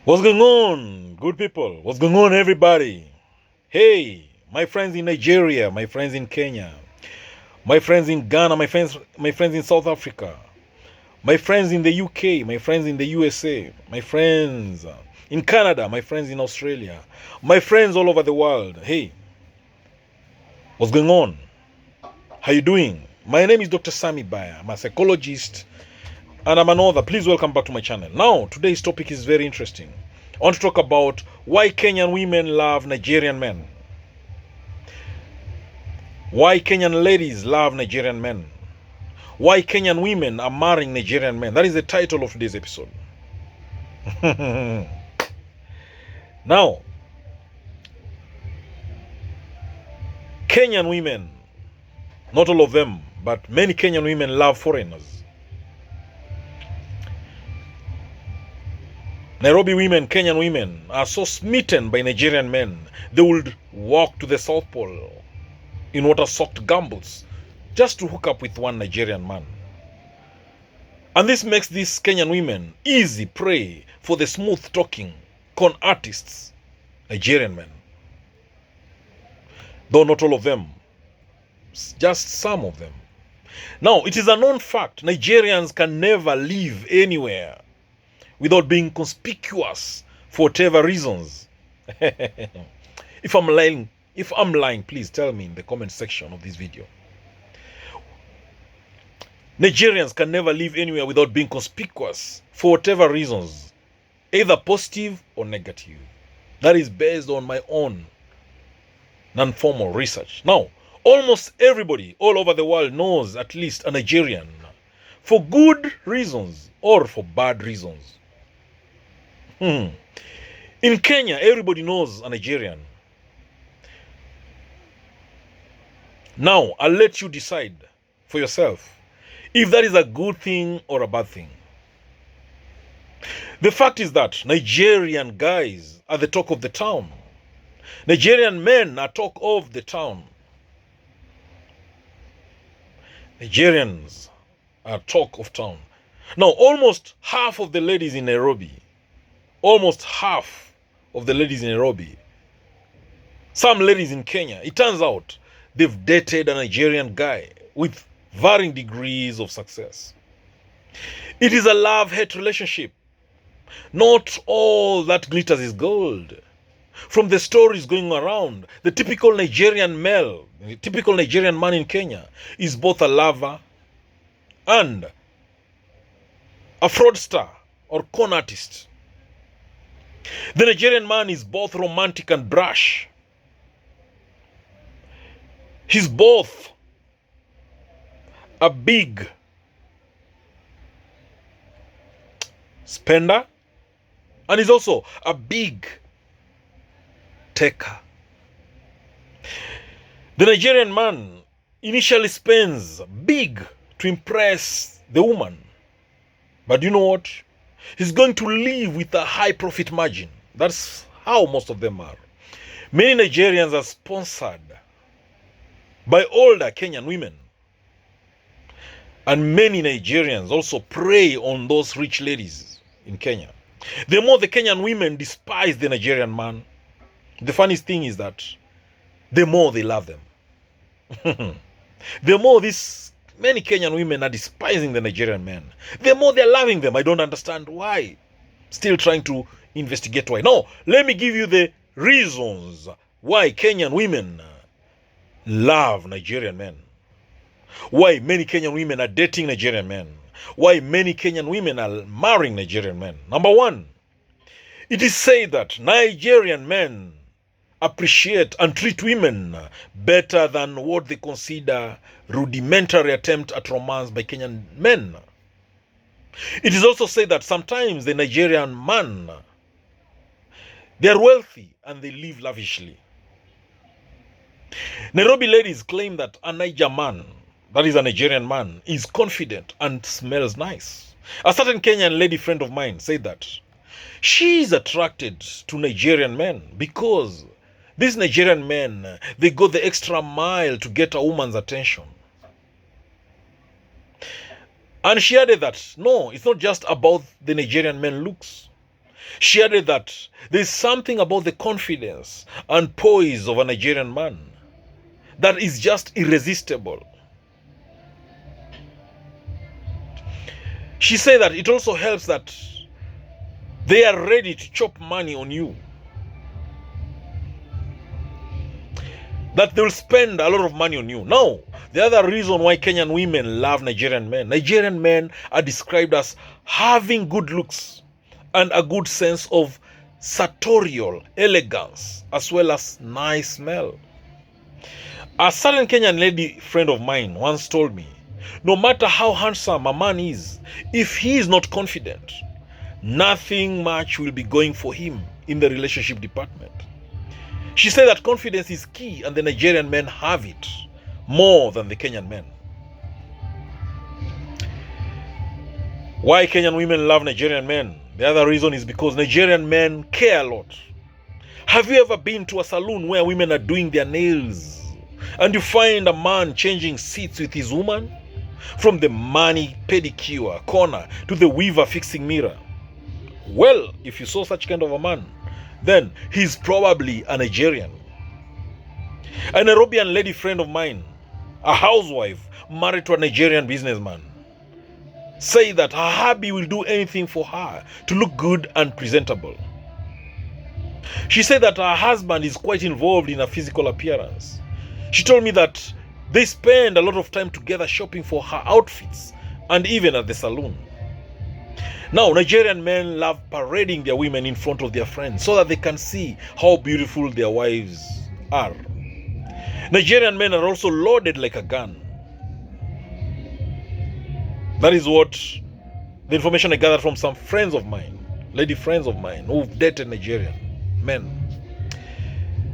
What's going on, good people? What's going on, everybody? Hey, my friends in Nigeria, my friends in Kenya, my friends in Ghana, my friends in South Africa, my friends in the UK, my friends in the USA, my friends in Canada, my friends in Australia, my friends all over the world. Hey, what's going on? How you doing? My name is Dr. Sami Baya. I'm a psychologist and I'm an author. Please welcome back to my channel. Now, today's topic is very interesting. I want to talk about why Kenyan women love Nigerian men. Why Kenyan ladies love Nigerian men. Why Kenyan women are marrying Nigerian men. That is the title of today's episode. Now, Kenyan women, not all of them, but many Kenyan women love foreigners. Nairobi women, Kenyan women are so smitten by Nigerian men, they would walk to the South Pole in water-soaked gumboots just to hook up with one Nigerian man. And this makes these Kenyan women easy prey for the smooth-talking con artists, Nigerian men. Though not all of them, just some of them. Now, it is a known fact, Nigerians can never live anywhere without being conspicuous for whatever reasons. If I'm lying, please tell me in the comment section of this video. Nigerians can never live anywhere without being conspicuous for whatever reasons, either positive or negative. That is based on my own non-formal research. Now, almost everybody all over the world knows at least a Nigerian for good reasons or for bad reasons. In Kenya, everybody knows a Nigerian. Now, I'll let you decide for yourself if that is a good thing or a bad thing. The fact is that Nigerian guys are the talk of the town. Nigerian men are talk of the town. Nigerians are talk of town. Now, almost half of the ladies in Nairobi, some ladies in Kenya, it turns out they've dated a Nigerian guy with varying degrees of success. It is a love-hate relationship. Not all that glitters is gold. From the stories going around, the typical Nigerian male, the typical Nigerian man in Kenya is both a lover and a fraudster or con artist. The Nigerian man is both romantic and brash. He's both a big spender and he's also a big taker. The Nigerian man initially spends big to impress the woman. But you know what? He's going to live with a high profit margin. That's how most of them are. Many Nigerians are sponsored by older Kenyan women. And many Nigerians also prey on those rich ladies in Kenya. The more the Kenyan women despise the Nigerian man, the funniest thing is that the more they love them. The more many Kenyan women are despising the Nigerian men, the more they're loving them. I don't understand why. Still trying to investigate why. Now, let me give you the reasons why Kenyan women love Nigerian men. Why many Kenyan women are dating Nigerian men. Why many Kenyan women are marrying Nigerian men. Number one, it is said that Nigerian men appreciate and treat women better than what they consider rudimentary attempt at romance by Kenyan men. It is also said that sometimes the Nigerian man, they are wealthy and they live lavishly. Nairobi ladies claim that a Niger man, that is a Nigerian man, is confident and smells nice. A certain Kenyan lady friend of mine said that she is attracted to Nigerian men because these Nigerian men, they go the extra mile to get a woman's attention. And she added that, no, it's not just about the Nigerian men looks. She added that there's something about the confidence and poise of a Nigerian man that is just irresistible. She said that it also helps that they are ready to chop money on you. That they'll spend a lot of money on you. Now, the other reason why Kenyan women love Nigerian men are described as having good looks and a good sense of sartorial elegance, as well as nice smell. A certain Kenyan lady friend of mine once told me, no matter how handsome a man is, if he is not confident, nothing much will be going for him in the relationship department. She said that confidence is key, and the Nigerian men have it more than the Kenyan men. Why Kenyan women love Nigerian men? The other reason is because Nigerian men care a lot. Have you ever been to a salon where women are doing their nails and you find a man changing seats with his woman? From the mani pedicure corner to the weaver fixing mirror. Well, if you saw such kind of a man, then he's probably a Nigerian. A Nairobian lady friend of mine, a housewife married to a Nigerian businessman, say that her hubby will do anything for her to look good and presentable. She said that her husband is quite involved in her physical appearance. She told me that they spend a lot of time together shopping for her outfits and even at the salon. Now, Nigerian men love parading their women in front of their friends so that they can see how beautiful their wives are. Nigerian men are also loaded like a gun. That is what the information I gathered from some friends of mine, lady friends of mine who've dated Nigerian men.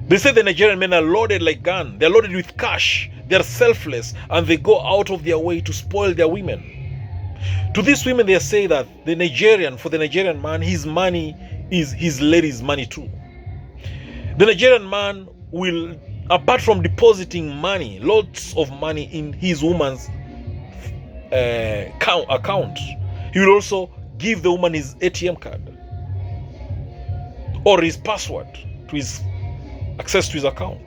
They say the Nigerian men are loaded like gun. They're loaded with cash. They're selfless and they go out of their way to spoil their women. To these women, they say that for the Nigerian man, his money is his lady's money too. The Nigerian man will, apart from depositing money, lots of money in his woman's account, he will also give the woman his ATM card or his password to his access to his account.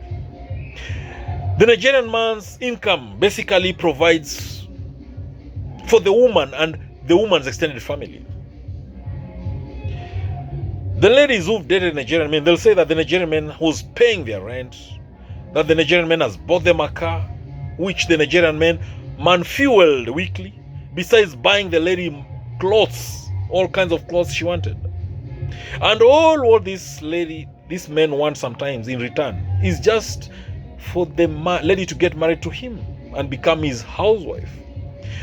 The Nigerian man's income basically provides for the woman and the woman's extended family. The ladies who've dated Nigerian men, they'll say that the Nigerian man who's paying their rent, that the Nigerian man has bought them a car, which the Nigerian man fueled weekly, besides buying the lady clothes, all kinds of clothes she wanted. And all what this men want sometimes in return is just for the lady to get married to him and become his housewife.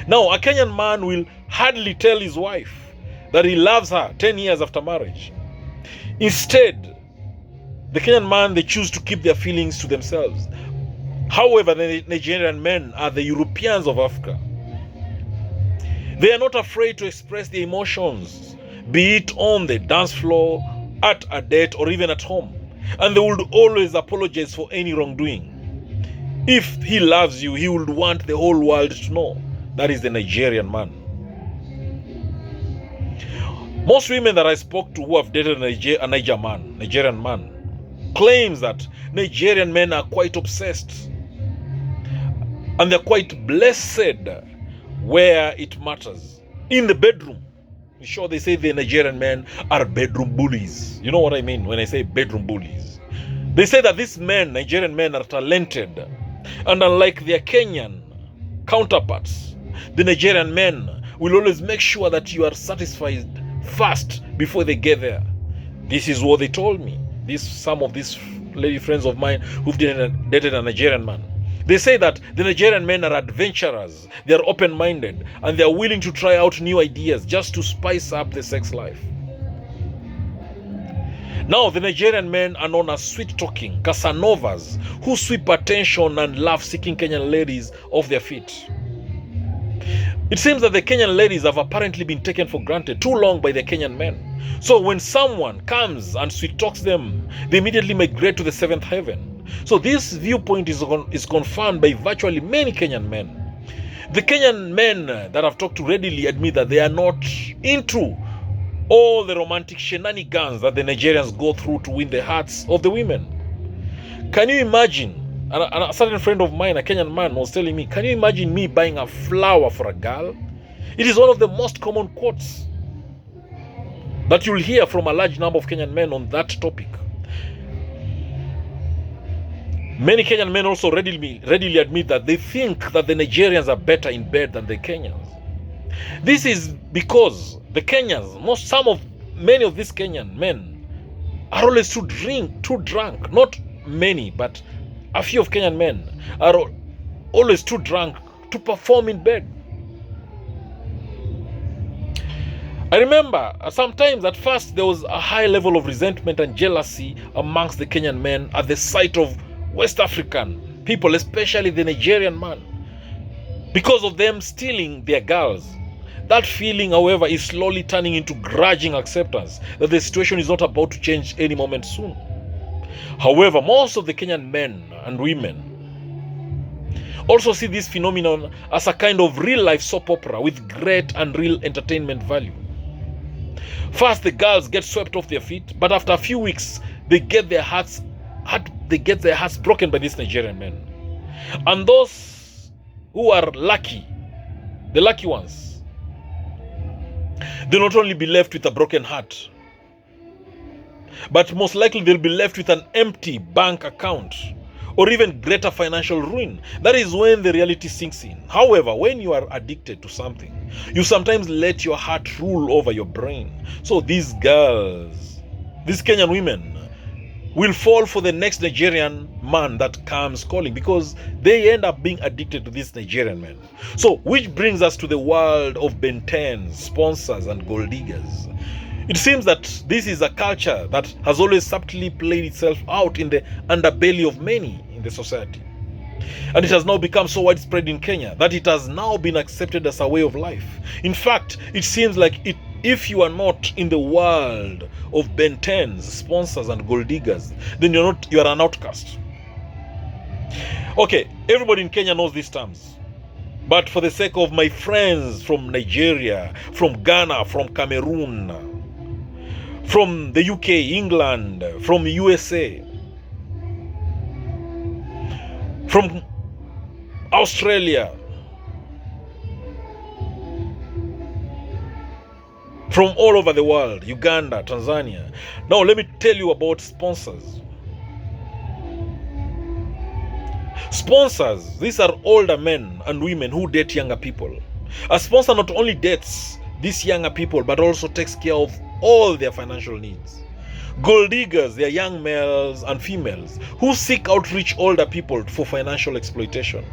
Now, a Kenyan man will hardly tell his wife that he loves her 10 years after marriage. Instead, the Kenyan man, they choose to keep their feelings to themselves. However, the Nigerian men are the Europeans of Africa. They are not afraid to express their emotions, be it on the dance floor, at a date, or even at home. And they would always apologize for any wrongdoing. If he loves you, he would want the whole world to know. That is the Nigerian man. Most women that I spoke to who have dated a Nigerian man, claims that Nigerian men are quite obsessed. And they're quite blessed where it matters. In the bedroom. Sure, they say the Nigerian men are bedroom bullies. You know what I mean when I say bedroom bullies? They say that these men, Nigerian men, are talented. And unlike their Kenyan counterparts, the Nigerian men will always make sure that you are satisfied first before they get there. This is what they told me. Some of these lady friends of mine who've dated a Nigerian man. They say that the Nigerian men are adventurers, they are open-minded, and they are willing to try out new ideas just to spice up the sex life. Now, the Nigerian men are known as sweet-talking Casanovas who sweep attention and love-seeking Kenyan ladies off their feet. It seems that the Kenyan ladies have apparently been taken for granted too long by the Kenyan men. So when someone comes and sweet-talks them, they immediately migrate to the seventh heaven. So this viewpoint is confirmed by virtually many Kenyan men. The Kenyan men that I've talked to readily admit that they are not into all the romantic shenanigans that the Nigerians go through to win the hearts of the women. Can you imagine? And a certain friend of mine, a Kenyan man, was telling me, can you imagine me buying a flower for a girl? It is one of the most common quotes that you'll hear from a large number of Kenyan men on that topic. Many Kenyan men also readily admit that they think that the Nigerians are better in bed than the Kenyans. This is because the Kenyans, many of these Kenyan men are always too drunk. Not many, but a few of Kenyan men are always too drunk to perform in bed. I remember sometimes at first there was a high level of resentment and jealousy amongst the Kenyan men at the sight of West African people, especially the Nigerian man, because of them stealing their girls. That feeling, however, is slowly turning into grudging acceptance that the situation is not about to change any moment soon. However, most of the Kenyan men and women also see this phenomenon as a kind of real-life soap opera with great and real entertainment value. First, the girls get swept off their feet, but after a few weeks, they get their hearts broken by these Nigerian men. And those who are lucky, the lucky ones, they'll not only be left with a broken heart, but most likely they'll be left with an empty bank account or even greater financial ruin. That is when the reality sinks in. However, when you are addicted to something, you sometimes let your heart rule over your brain. So these girls, these Kenyan women, will fall for the next Nigerian man that comes calling because they end up being addicted to this Nigerian man. So, which brings us to the world of Ben 10s, sponsors, and gold diggers. It seems that this is a culture that has always subtly played itself out in the underbelly of many in the society. And it has now become so widespread in Kenya that it has now been accepted as a way of life. In fact, it seems like if you are not in the world of Ben 10s, sponsors, and gold diggers, then you are an outcast. Okay, everybody in Kenya knows these terms. But for the sake of my friends from Nigeria, from Ghana, from Cameroon, from the UK, England, from the USA, from Australia, from all over the world, Uganda, Tanzania. Now let me tell you about sponsors. Sponsors, these are older men and women who date younger people. A sponsor not only dates these younger people, but also takes care of all their financial needs. Gold diggers, they are young males and females who seek out rich older people for financial exploitation.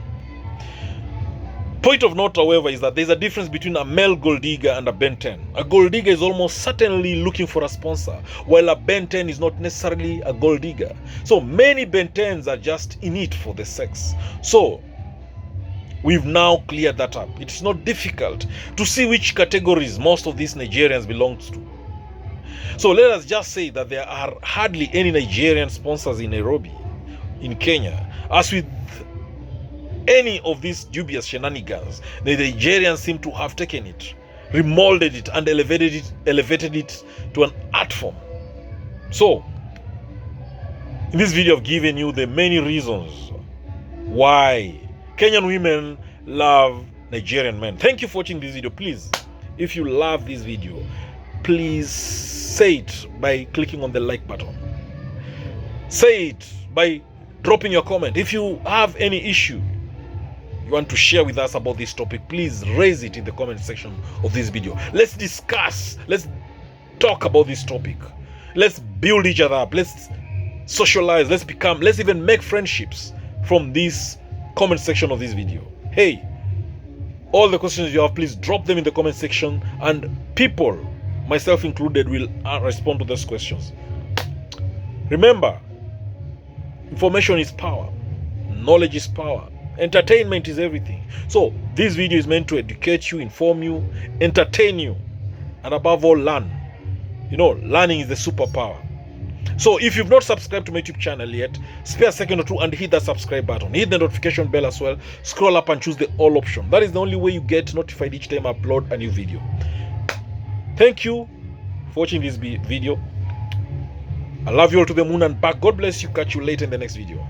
Point of note, however, is that there is a difference between a male gold digger and a Ben 10. A gold digger is almost certainly looking for a sponsor, while a Ben 10 is not necessarily a gold digger. So many Ben 10s are just in it for the sex. So we've now cleared that up. It's not difficult to see which categories most of these Nigerians belong to. So let us just say that there are hardly any Nigerian sponsors in Nairobi, in Kenya. As with any of these dubious shenanigans, the Nigerians seem to have taken it, remolded it, and elevated it to an art form. So, in this video, I've given you the many reasons why Kenyan women love Nigerian men. Thank you for watching this video. Please, if you love this video, please say it by clicking on the like button. Say it by dropping your comment. If you have any issue you want to share with us about this topic, please raise it in the comment section of this video. Let's discuss. Let's talk about this topic. Let's build each other up. Let's socialize. Let's even make friendships from this comment section of this video. Hey, all the questions you have, please drop them in the comment section, and people, myself included, will respond to those questions. Remember, information is power. Knowledge is power. Entertainment is everything. So this video is meant to educate you, inform you, entertain you, and above all, learn. You know, learning is the superpower. So if you've not subscribed to my YouTube channel yet, spare a second or two and hit that subscribe button. Hit the notification bell as well. Scroll up and choose the all option. That is the only way you get notified each time I upload a new video. Thank you for watching this video. I love you all to the moon and back. God bless you. Catch you later in the next video.